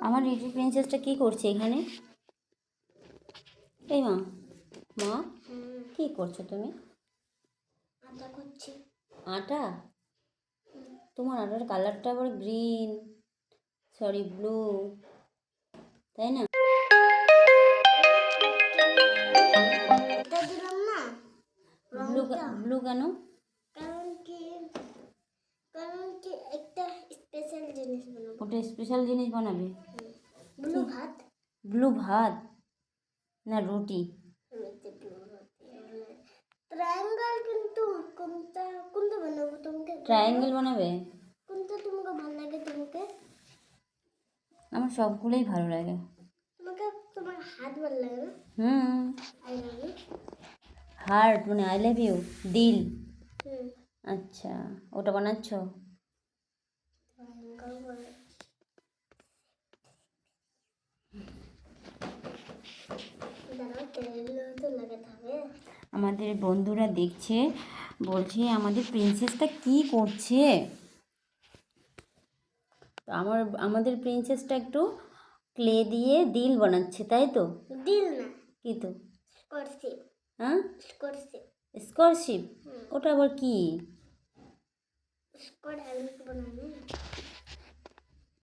আমার লিটল প্রিন্সেসটা কি করছে এখানে? এই মা, মা কি করছো তুমি? আটা করছি। আটা? তোমার আটার কালারটা আবার গ্রিন, সরি ব্লু, তাই না? এটা দিলাম না ব্লু রংটা, ব্লু কেন? কারণ কি একটা স্পেশাল জিনিস বানাবো। ওটা স্পেশাল জিনিস বানাবে? ব্লু ভাত, ব্লু ভাত না রুটি? ট্রায়াঙ্গেল, কিন্তু কোনটা বানাবো তোমাকে? ট্রায়াঙ্গেল বানাবে? কোনটা তোমাকে ভালো লাগে? আমার সবগুলোই ভালো লাগে। তোমার হাত ভালো লাগে না? I love you. হার্ট মানে আই লাভ ইউ, দিল। হুম, আচ্ছা, ওটা বানাচ্ছ? ট্রায়াঙ্গেল বলে। দাঁড়াও, তেল তো লাগাতে হবে। আমাদের বন্ধুরা দেখছে, বলছে আমাদের প্রিন্সেসটা কি করছে। তো আমাদের প্রিন্সেসটা একটু ক্লে দিয়ে দিল বানাচ্ছে, তাই তো? দিল না, কি তো? স্কোয়ারশিপ। হ্যাঁ, স্কোয়ারশিপ। স্কলারশিপ? ওটা আবার কি? স্কোয়ার হ্যান্ড বানাবে।